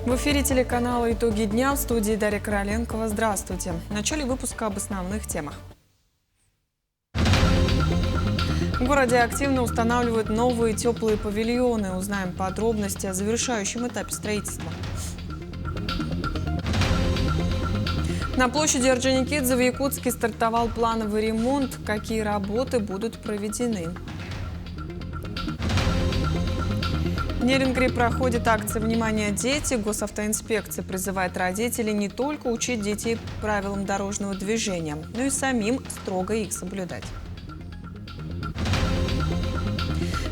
В эфире телеканала «Итоги дня», в студии Дарья Короленкова. Здравствуйте. В начале выпуска об основных темах. В городе активно устанавливают новые теплые павильоны. Узнаем подробности о завершающем этапе строительства. На площади Орджоникидзе в Якутске стартовал плановый ремонт. Какие работы будут проведены? В Нерюнгри проходит акция «Внимание, дети». Госавтоинспекция призывает родителей не только учить детей правилам дорожного движения, но и самим строго их соблюдать.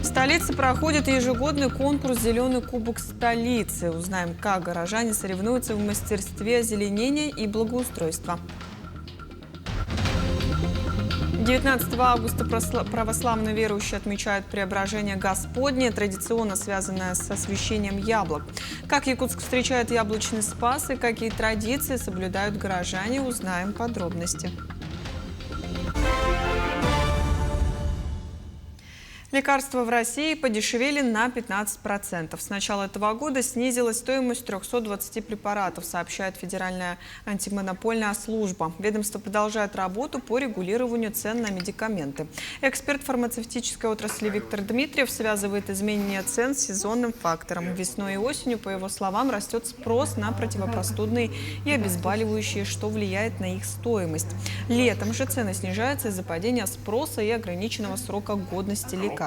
В столице проходит ежегодный конкурс «Зеленый кубок столицы». Узнаем, как горожане соревнуются в мастерстве озеленения и благоустройства. 19 августа православные верующие отмечают Преображение Господне, традиционно связанное с освящением яблок. Как Якутск встречает яблочный спас и какие традиции соблюдают горожане, узнаем подробности. Лекарства в России подешевели на 15%. С начала этого года снизилась стоимость 320 препаратов, сообщает Федеральная антимонопольная служба. Ведомство продолжает работу по регулированию цен на медикаменты. Эксперт фармацевтической отрасли Виктор Дмитриев связывает изменение цен с сезонным фактором. Весной и осенью, по его словам, растет спрос на противопростудные и обезболивающие, что влияет на их стоимость. Летом же цены снижаются из-за падения спроса и ограниченного срока годности лекарств.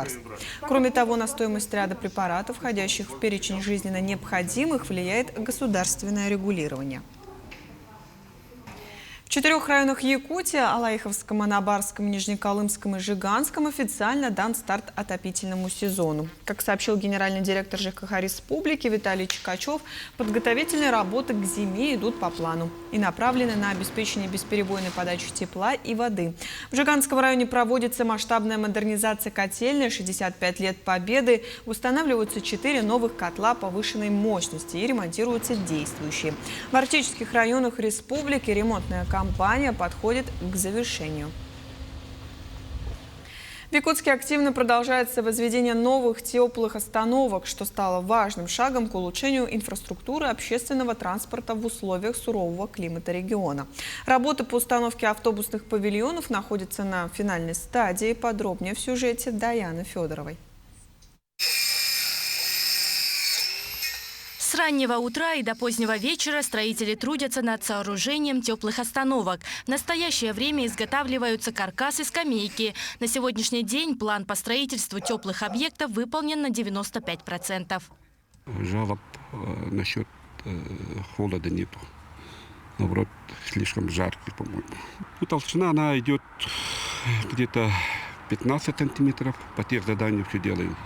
Кроме того, на стоимость ряда препаратов, входящих в перечень жизненно необходимых, влияет государственное регулирование. В 4 районах Якутии – Алайховском, Анабарском, Нижнеколымском и Жиганском – официально дан старт отопительному сезону. Как сообщил генеральный директор ЖКХ Республики Виталий Чикачев, подготовительные работы к зиме идут по плану и направлены на обеспечение бесперебойной подачи тепла и воды. В Жиганском районе проводится масштабная модернизация котельной, 65 лет победы, устанавливаются 4 новых котла повышенной мощности и ремонтируются действующие. В арктических районах республики ремонтная кампания подходит к завершению. В Якутске активно продолжается возведение новых теплых остановок, что стало важным шагом к улучшению инфраструктуры общественного транспорта в условиях сурового климата региона. Работы по установке автобусных павильонов находятся на финальной стадии. Подробнее в сюжете Даяны Федоровой. С раннего утра и до позднего вечера строители трудятся над сооружением теплых остановок. В настоящее время изготавливаются каркасы, скамейки. На сегодняшний день план по строительству теплых объектов выполнен на 95%. Жалоб насчет холода нету. Наоборот, слишком жаркий, по-моему. Толщина она идет где-то 15 сантиметров. По тех заданиям все делаем.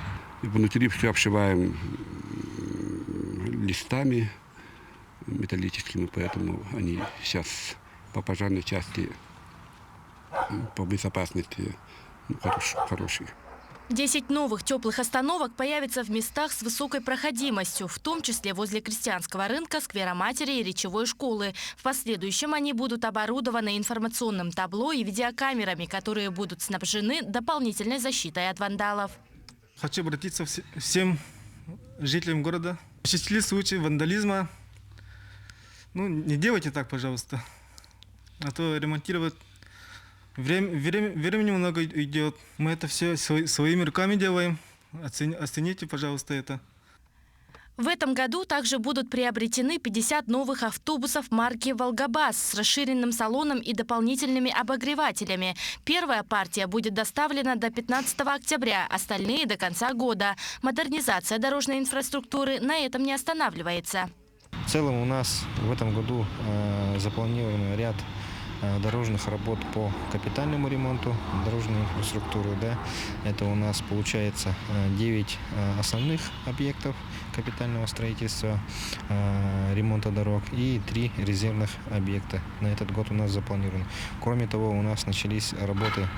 И внутри все обшиваем листами металлическими, поэтому они сейчас по пожарной части, по безопасности хорошие. 10 новых теплых остановок появятся в местах с высокой проходимостью, в том числе возле крестьянского рынка, сквера матери и речевой школы. В последующем они будут оборудованы информационным табло и видеокамерами, которые будут снабжены дополнительной защитой от вандалов. Хочу обратиться всем жителям города. Осуществили случаи вандализма. Не делайте так, пожалуйста. А то ремонтировать времени много идет. Мы это все своими руками делаем. Оцените, пожалуйста, это. В этом году также будут приобретены 50 новых автобусов марки «Волгабас» с расширенным салоном и дополнительными обогревателями. Первая партия будет доставлена до 15 октября, остальные – до конца года. Модернизация дорожной инфраструктуры на этом не останавливается. В целом у нас в этом году запланирован ряд дорожных работ по капитальному ремонту дорожной инфраструктуры. Да. Это у нас получается 9 основных объектов капитального строительства, ремонта дорог и 3 резервных объекта. На этот год у нас запланировано. Кроме того, у нас начались работы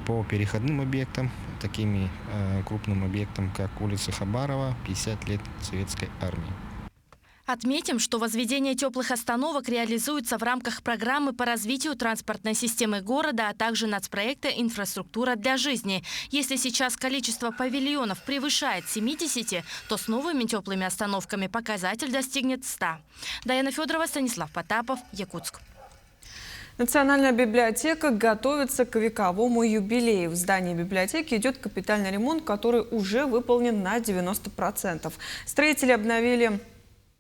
по переходным объектам, такими крупным объектам, как улица Хабарова, 50 лет Советской армии. Отметим, что возведение теплых остановок реализуется в рамках программы по развитию транспортной системы города, а также нацпроекта «Инфраструктура для жизни». Если сейчас количество павильонов превышает 70, то с новыми теплыми остановками показатель достигнет 100. Даяна Федорова, Станислав Потапов, Якутск. Национальная библиотека готовится к вековому юбилею. В здании библиотеки идет капитальный ремонт, который уже выполнен на 90%. Строители обновили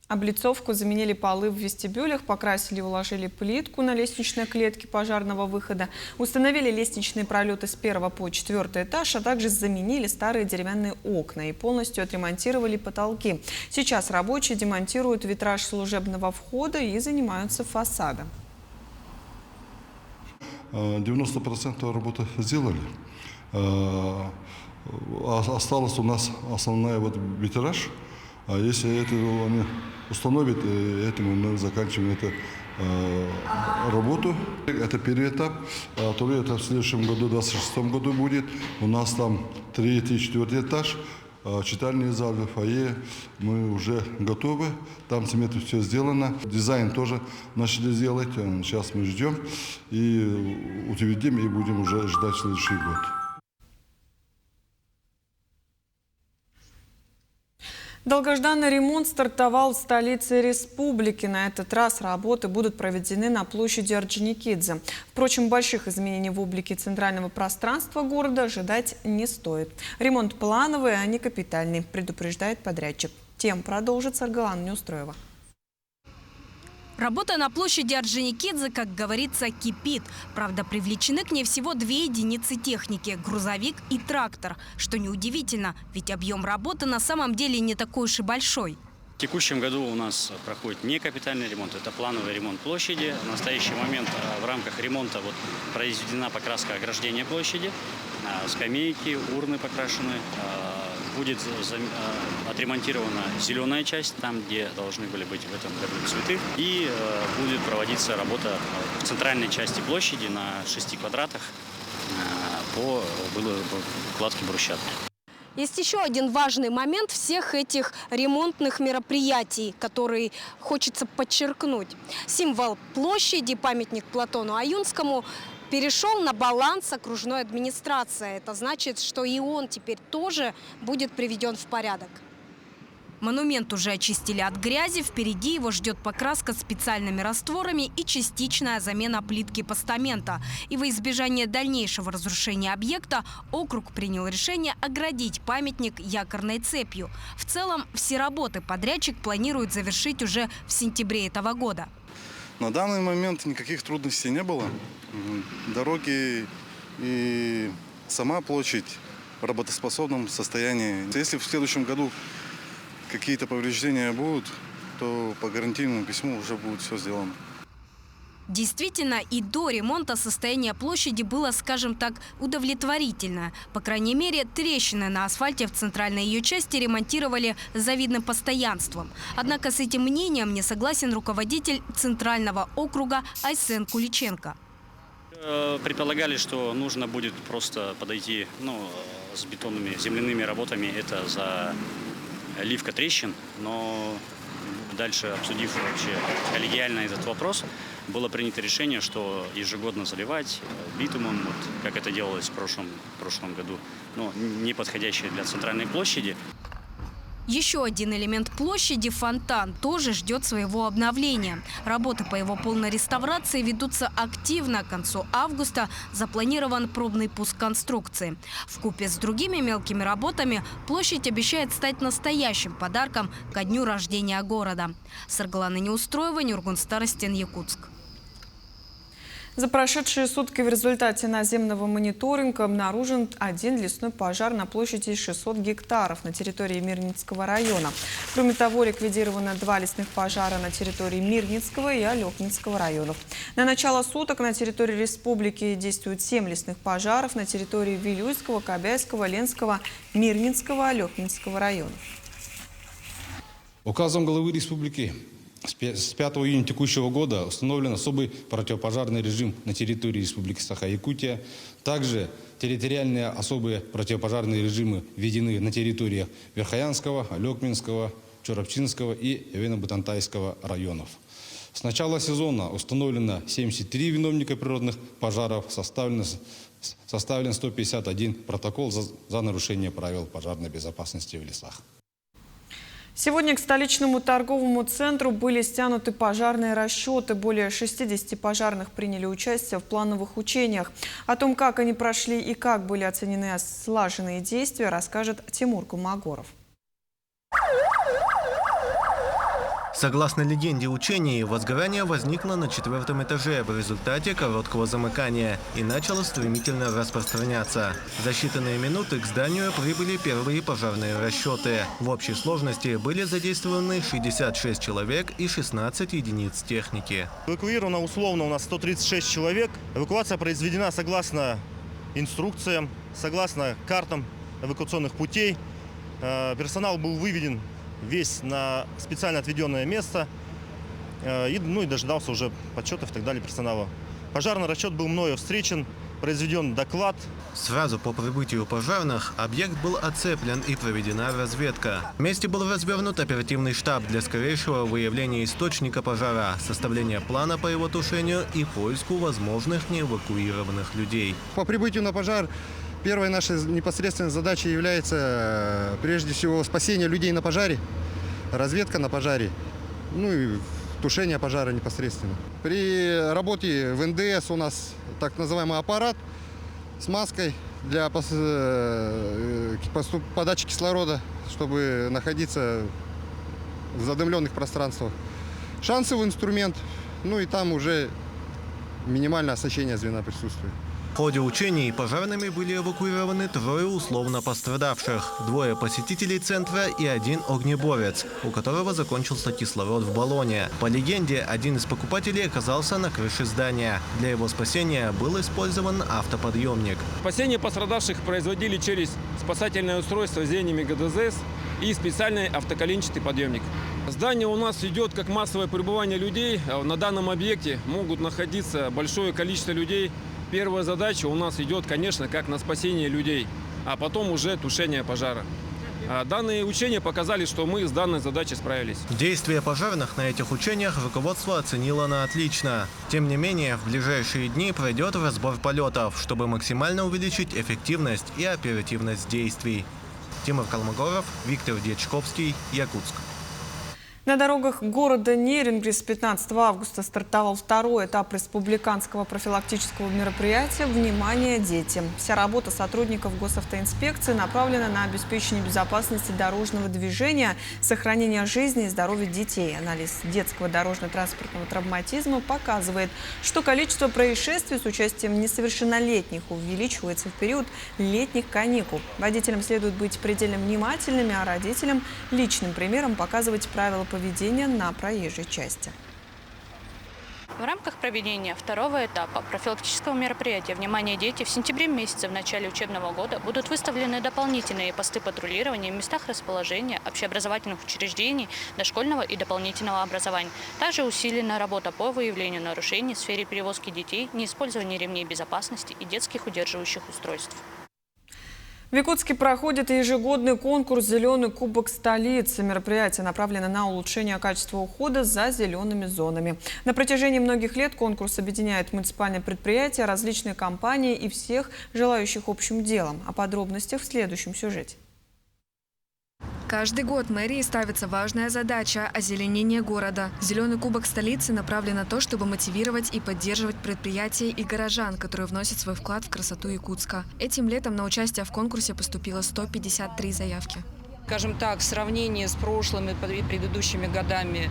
облицовку, заменили полы в вестибюлях, покрасили и уложили плитку на лестничной клетке пожарного выхода, установили лестничные пролеты с 1 по 4 этаж, а также заменили старые деревянные окна и полностью отремонтировали потолки. Сейчас рабочие демонтируют витраж служебного входа и занимаются фасадом. 90% работы сделали. Осталось у нас основная витраж. А если это они установят, этим мы заканчиваем эту работу. Это первый этап. Второй этап в следующем году, в 2026 году будет. У нас там 3-4 этаж. Читальные залы, фойе. Мы уже готовы. Там цементом все сделано. Дизайн тоже начали делать. Сейчас мы ждем. И утвердим, и будем уже ждать следующий год. Долгожданный ремонт стартовал в столице республики. На этот раз работы будут проведены на площади Орджоникидзе. Впрочем, больших изменений в облике центрального пространства города ожидать не стоит. Ремонт плановый, а не капитальный, предупреждает подрядчик. Тем продолжит Саргалан Неустроева. Работа на площади Орджоникидзе, как говорится, кипит. Правда, привлечены к ней всего 2 единицы техники – грузовик и трактор. Что неудивительно, ведь объем работы на самом деле не такой уж и большой. В текущем году у нас проходит не капитальный ремонт, это плановый ремонт площади. В настоящий момент в рамках ремонта произведена покраска ограждения площади, скамейки, урны покрашены. Будет отремонтирована зеленая часть, там, где должны были быть в этом году цветы. И будет проводиться работа в центральной части площади на 6 квадратах по укладке брусчатки. Есть еще один важный момент всех этих ремонтных мероприятий, который хочется подчеркнуть. Символ площади, памятник Платону Аюнскому, перешел на баланс окружной администрации. Это значит, что и он теперь тоже будет приведен в порядок. Монумент уже очистили от грязи, впереди его ждет покраска специальными растворами и частичная замена плитки постамента. И во избежание дальнейшего разрушения объекта округ принял решение оградить памятник якорной цепью. В целом все работы подрядчик планирует завершить уже в сентябре этого года. На данный момент никаких трудностей не было. Дороги и сама площадь в работоспособном состоянии. Если в следующем году какие-то повреждения будут, то по гарантийному письму уже будет все сделано. Действительно, и до ремонта состояние площади было, скажем так, удовлетворительное. По крайней мере, трещины на асфальте в центральной ее части ремонтировали с завидным постоянством. Однако с этим мнением не согласен руководитель Центрального округа Айсен Куличенко. Предполагали, что нужно будет просто подойти с бетонными земляными работами. Это заливка трещин, но дальше, обсудив вообще коллегиально этот вопрос, было принято решение, что ежегодно заливать битумом, как это делалось в прошлом году, но не подходящее для центральной площади. Еще один элемент площади – фонтан – тоже ждет своего обновления. Работы по его полной реставрации ведутся активно. К концу августа запланирован пробный пуск конструкции. Вкупе с другими мелкими работами площадь обещает стать настоящим подарком ко дню рождения города. Саргалана Неустроева, Нюргун Старостин, Якутск. За прошедшие сутки в результате наземного мониторинга обнаружен один лесной пожар на площади 600 гектаров на территории Мирницкого района. Кроме того, ликвидировано 2 лесных пожара на территории Мирницкого и Алекминского районов. На начало суток на территории республики действуют 7 лесных пожаров на территории Вилюйского, Кобяйского, Ленского, Мирницкого, Алекминского районов. Указом главы республики с 5 июня текущего года установлен особый противопожарный режим на территории Республики Саха-Якутия. Также территориальные особые противопожарные режимы введены на территориях Верхоянского, Алекминского, Чоропчинского и Вено-Бутантайского районов. С начала сезона установлено 73 виновника природных пожаров, составлен 151 протокол за нарушение правил пожарной безопасности в лесах. Сегодня к столичному торговому центру были стянуты пожарные расчеты. Более 60 пожарных приняли участие в плановых учениях. О том, как они прошли и как были оценены слаженные действия, расскажет Тимур Кумагоров. Согласно легенде учений, возгорание возникло на 4-м этаже в результате короткого замыкания и начало стремительно распространяться. За считанные минуты к зданию прибыли первые пожарные расчеты. В общей сложности были задействованы 66 человек и 16 единиц техники. Эвакуировано условно у нас 136 человек. Эвакуация произведена согласно инструкциям, согласно картам эвакуационных путей. Персонал был выведен весь на специально отведенное место и дожидался уже подсчетов и так далее персонала. Пожарный расчет был мною встречен, произведен доклад. Сразу по прибытию пожарных объект был оцеплен и проведена разведка. В месте был развернут оперативный штаб для скорейшего выявления источника пожара, составления плана по его тушению и поиску возможных неэвакуированных людей. По прибытию на пожар первой нашей непосредственной задачей является прежде всего спасение людей на пожаре, разведка на пожаре, и тушение пожара непосредственно. При работе в НДС у нас так называемый аппарат с маской для подачи кислорода, чтобы находиться в задымленных пространствах. Шансовый инструмент, и там уже минимальное оснащение звена присутствует. В ходе учений пожарными были эвакуированы 3 условно пострадавших, 2 посетителей центра и 1 огнеборец, у которого закончился кислород в баллоне. По легенде, один из покупателей оказался на крыше здания. Для его спасения был использован автоподъемник. Спасение пострадавших производили через спасательное устройство звеньями ГДЗС и специальный автоколенчатый подъемник. Здание у нас идет как массовое пребывание людей. На данном объекте могут находиться большое количество людей. Первая задача у нас идет, конечно, как на спасение людей, а потом уже тушение пожара. Данные учения показали, что мы с данной задачей справились. Действия пожарных на этих учениях руководство оценило на отлично. Тем не менее, в ближайшие дни пройдет разбор полетов, чтобы максимально увеличить эффективность и оперативность действий. Тимур Калмогоров, Виктор Дьячковский, Якутск. На дорогах города Нерюнгри с 15 августа стартовал 2-й этап республиканского профилактического мероприятия «Внимание, дети». Вся работа сотрудников госавтоинспекции направлена на обеспечение безопасности дорожного движения, сохранение жизни и здоровья детей. Анализ детского дорожно-транспортного травматизма показывает, что количество происшествий с участием несовершеннолетних увеличивается в период летних каникул. Водителям следует быть предельно внимательными, а родителям личным примером показывать правила поведения на проезжей части. В рамках проведения 2-го этапа профилактического мероприятия «Внимание, дети» в сентябре месяце в начале учебного года будут выставлены дополнительные посты патрулирования в местах расположения общеобразовательных учреждений, дошкольного и дополнительного образования. Также усилена работа по выявлению нарушений в сфере перевозки детей, неиспользования ремней безопасности и детских удерживающих устройств. В Якутске проходит ежегодный конкурс «Зеленый кубок столицы». Мероприятие направлено на улучшение качества ухода за зелеными зонами. На протяжении многих лет конкурс объединяет муниципальные предприятия, различные компании и всех желающих общим делом. О подробностях в следующем сюжете. Каждый год мэрии ставится важная задача – озеленение города. «Зеленый кубок столицы» направлен на то, чтобы мотивировать и поддерживать предприятия и горожан, которые вносят свой вклад в красоту Якутска. Этим летом на участие в конкурсе поступило 153 заявки. Скажем так, в сравнении с прошлыми предыдущими годами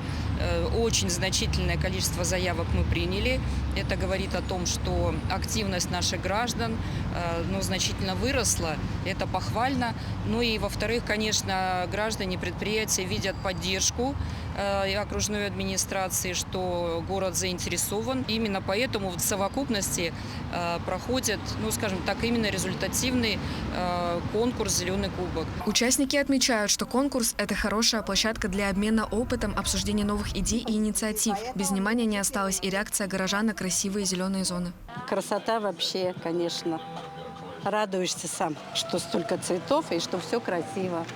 очень значительное количество заявок мы приняли. Это говорит о том, что активность наших граждан значительно выросла. Это похвально. И, во-вторых, конечно, граждане, предприятия видят поддержку окружной администрации, что город заинтересован. Именно поэтому в совокупности проходит, скажем так, именно результативный конкурс «Зеленый кубок». Участники отмечают, что конкурс – это хорошая площадка для обмена опытом, обсуждения новых идей и инициатив. Без внимания не осталась и реакция горожан на красивые зеленые зоны. Красота вообще, конечно. Радуешься сам, что столько цветов и что все красиво.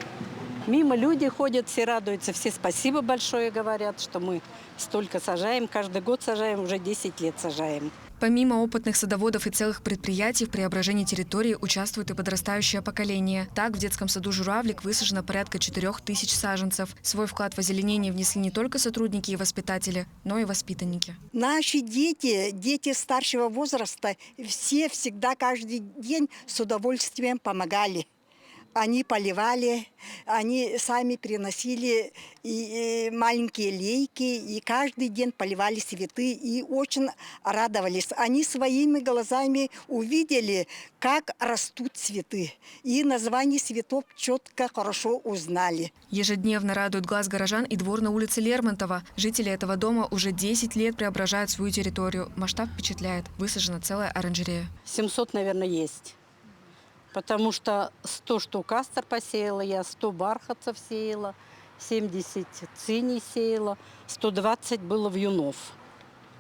Мимо люди ходят, все радуются, все спасибо большое говорят, что мы столько сажаем. Каждый год сажаем, уже 10 лет сажаем. Помимо опытных садоводов и целых предприятий, в преображении территории участвует и подрастающее поколение. Так, в детском саду «Журавлик» высажено порядка 4000 саженцев. Свой вклад в озеленение внесли не только сотрудники и воспитатели, но и воспитанники. Наши дети старшего возраста, все всегда каждый день с удовольствием помогали. Они поливали, они сами приносили и маленькие лейки, и каждый день поливали цветы, и очень радовались. Они своими глазами увидели, как растут цветы, и название цветов четко, хорошо узнали. Ежедневно радует глаз горожан и двор на улице Лермонтова. Жители этого дома уже 10 лет преображают свою территорию. Масштаб впечатляет. Высажена целая оранжерея. 700, наверное, есть. Потому что 100 штук астр посеяла я, 100 бархатцев сеяла, 70 циней сеяла, 120 было вьюнов.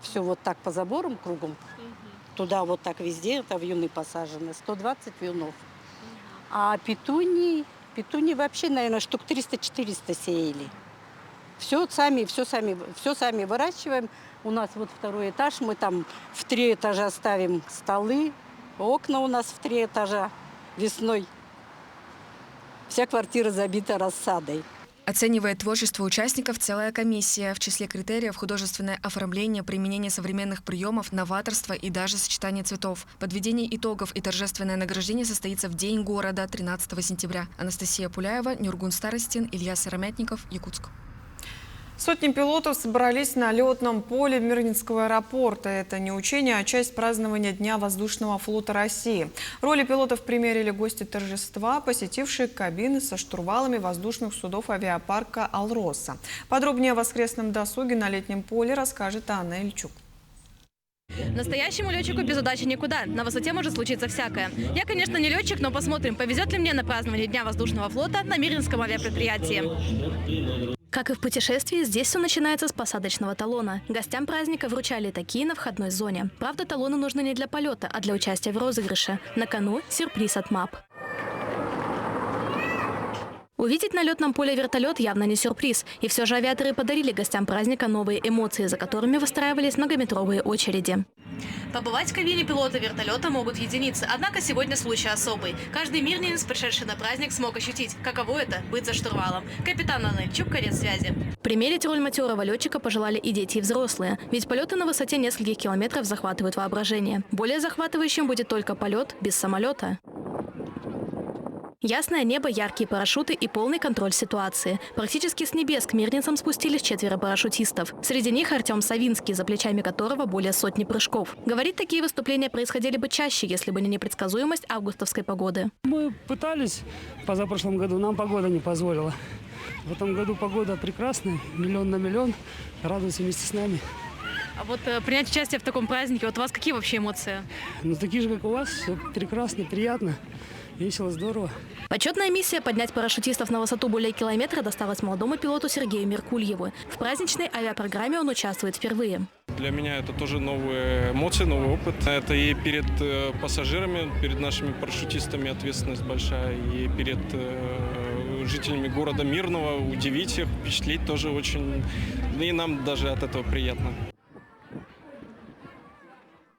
Все вот так по заборам кругом. Туда вот так везде, это вьюны посажены, 120 вьюнов. А петунии вообще, наверное, штук 300-400 сеяли. Все сами выращиваем. У нас вот 2-й этаж, мы там в 3 этажа ставим столы, окна у нас в 3 этажа. Весной вся квартира забита рассадой. Оценивает творчество участников целая комиссия. В числе критериев художественное оформление, применение современных приемов, новаторство и даже сочетание цветов. Подведение итогов и торжественное награждение состоится в День города 13 сентября. Анастасия Пуляева, Нюргун Старостин, Илья Сыромятников, Якутск. Сотни пилотов собрались на летном поле Мирнинского аэропорта. Это не учение, а часть празднования Дня воздушного флота России. Роли пилотов примерили гости торжества, посетившие кабины со штурвалами воздушных судов авиапарка «Алроса». Подробнее о воскресном досуге на летнем поле расскажет Анна Ильчук. Настоящему летчику без удачи никуда. На высоте может случиться всякое. Я, конечно, не летчик, но посмотрим, повезет ли мне на празднование Дня воздушного флота на Мирнинском авиапредприятии. Как и в путешествии, здесь все начинается с посадочного талона. Гостям праздника вручали такие на входной зоне. Правда, талоны нужны не для полета, а для участия в розыгрыше. На кону сюрприз от МАП. Увидеть на летном поле вертолет явно не сюрприз. И все же авиаторы подарили гостям праздника новые эмоции, за которыми выстраивались многометровые очереди. Побывать в кабине пилота вертолета могут единицы. Однако сегодня случай особый. Каждый мирнинец, пришедший на праздник, смог ощутить, каково это – быть за штурвалом. Капитан Анна Ильчук, конец связи. Примерить роль матерого летчика пожелали и дети, и взрослые. Ведь полеты на высоте нескольких километров захватывают воображение. Более захватывающим будет только полет без самолета. Ясное небо, яркие парашюты и полный контроль ситуации. Практически с небес к мирницам спустились 4 парашютистов. Среди них Артем Савинский, за плечами которого более сотни прыжков. Говорит, такие выступления происходили бы чаще, если бы не непредсказуемость августовской погоды. Мы пытались позапрошлом году, нам погода не позволила. В этом году погода прекрасная, 1 на 1 000 000, радуются вместе с нами. А вот принять участие в таком празднике, вот у вас какие вообще эмоции? Ну, такие же, как у вас, все прекрасно, приятно. Весело, здорово. Почетная миссия поднять парашютистов на высоту более километра досталась молодому пилоту Сергею Меркульеву. В праздничной авиапрограмме он участвует впервые. Для меня это тоже новые эмоции, новый опыт. Это и перед пассажирами, перед нашими парашютистами ответственность большая, и перед жителями города Мирного. Удивить их, впечатлить тоже очень. И нам даже от этого приятно.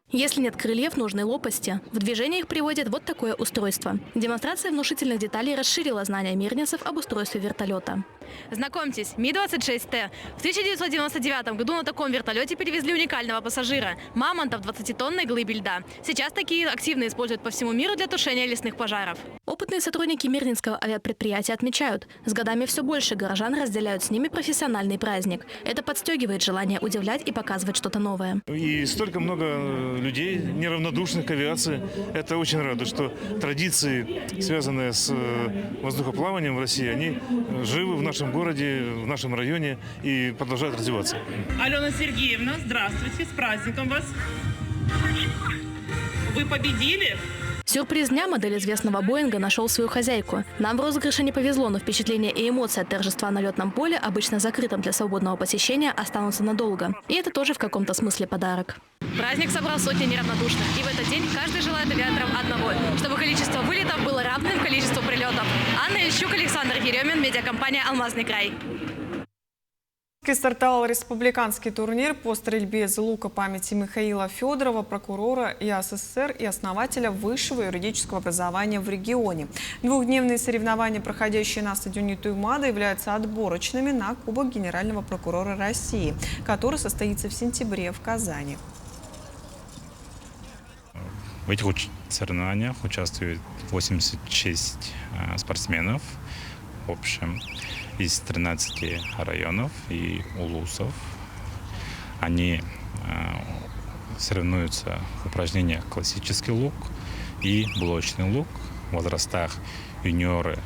Если нет крыльев нужной лопасти, в движение их приводит вот такое устройство. Демонстрация внушительных деталей расширила знания мирнинцев об устройстве вертолета. Знакомьтесь, Ми-26Т. В 1999 году на таком вертолете перевезли уникального пассажира – мамонта в 20-тонной глыбе льда. Сейчас такие активно используют по всему миру для тушения лесных пожаров. Опытные сотрудники Мирнинского авиапредприятия отмечают, с годами все больше горожан разделяют с ними профессиональный праздник. Это подстегивает желание удивлять и показывать что-то новое. И столько много людей, неравнодушных к авиации. Это очень радует, что традиции, связанные с воздухоплаванием в России, они живы в нашем городе, в нашем районе и продолжают развиваться. Алена Сергеевна, здравствуйте, с праздником вас. Вы победили? Сюрприз дня модель известного Боинга нашел свою хозяйку. Нам в розыгрыше не повезло, но впечатления и эмоции от торжества на летном поле, обычно закрытом для свободного посещения, останутся надолго. И это тоже в каком-то смысле подарок. Праздник собрал сотни неравнодушных. И в этот день каждый желает авиаторам одного, чтобы количество вылетов было равным количеству прилетов. Анна Ильчук, Александр Еремин, медиакомпания «Алмазный край». Стартовал республиканский турнир по стрельбе из лука памяти Михаила Федорова, прокурора ИАССР и основателя высшего юридического образования в регионе. Двухдневные соревнования, проходящие на стадионе Туймада, являются отборочными на Кубок Генерального прокурора России, который состоится в сентябре в Казани. В этих соревнованиях участвует 86 спортсменов в общем из 13 районов и улусов. Они соревнуются в упражнениях классический лук и блочный лук в возрастах юниоры,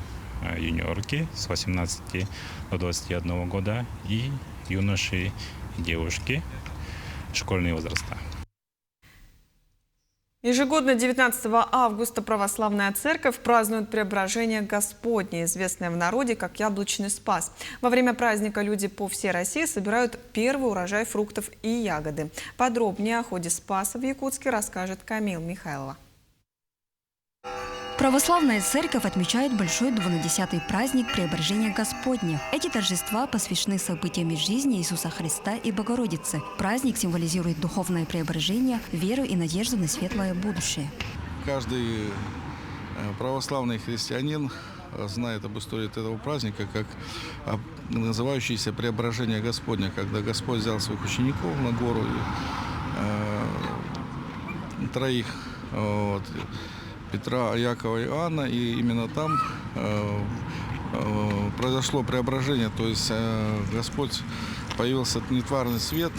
юниорки с 18 до 21 года и юноши и девушки школьные возраста. Ежегодно 19 августа православная церковь празднует Преображение Господне, известное в народе как Яблочный Спас. Во время праздника люди по всей России собирают первый урожай фруктов и ягоды. Подробнее о ходе Спаса в Якутске расскажет Камил Михайлова. Православная церковь отмечает большой 20-й праздник Преображения Господня. Эти торжества посвящены событиям из жизни Иисуса Христа и Богородицы. Праздник символизирует духовное преображение, веру и надежду на светлое будущее. Каждый православный христианин знает об истории этого праздника как называющееся Преображение Господня, когда Господь взял своих учеников на гору, троих, Петра, Якова и Иоанна, и именно там произошло преображение, то есть Господь появился нетварный свет.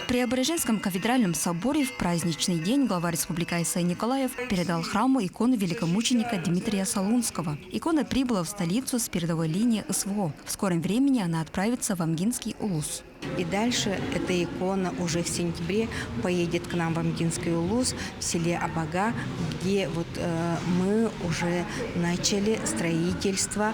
В Преображенском кафедральном соборе в праздничный день глава республики Исай Николаев передал храму икону великомученика Дмитрия Солунского. Икона прибыла в столицу с передовой линии СВО. В скором времени она отправится в Амгинский улус. И дальше эта икона уже в сентябре поедет к нам в Амгинский улус, в селе Абага, где мы уже начали строительство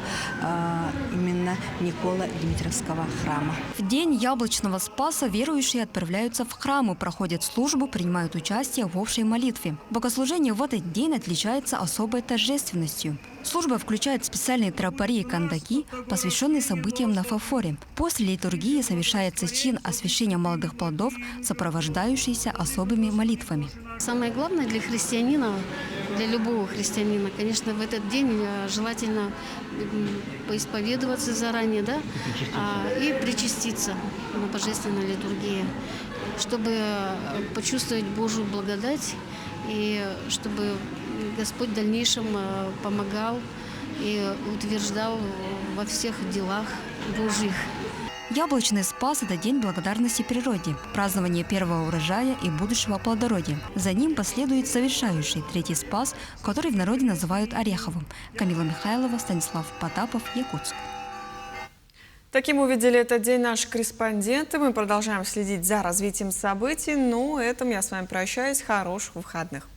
именно Николо-Дмитровского храма. В день Яблочного Спаса верующие отправляются в храмы, проходят службу, принимают участие в общей молитве. Богослужение в этот день отличается особой торжественностью. Служба включает специальные тропари и кандаки, посвященные событиям на фарфоре. После литургии совершается чин освящения молодых плодов, сопровождающийся особыми молитвами. Самое главное для христианина, для любого христианина, конечно, в этот день желательно поисповедоваться заранее, да, и причаститься на божественной литургии, чтобы почувствовать Божью благодать и чтобы Господь в дальнейшем помогал и утверждал во всех делах Божьих. Яблочный Спас – это день благодарности природе, празднование первого урожая и будущего плодородия. За ним последует завершающий третий Спас, который в народе называют Ореховым. Камила Михайлова, Станислав Потапов, Якутск. Таким увидели этот день наши корреспонденты. Мы продолжаем следить за развитием событий. Но на этом я с вами прощаюсь. Хороших выходных.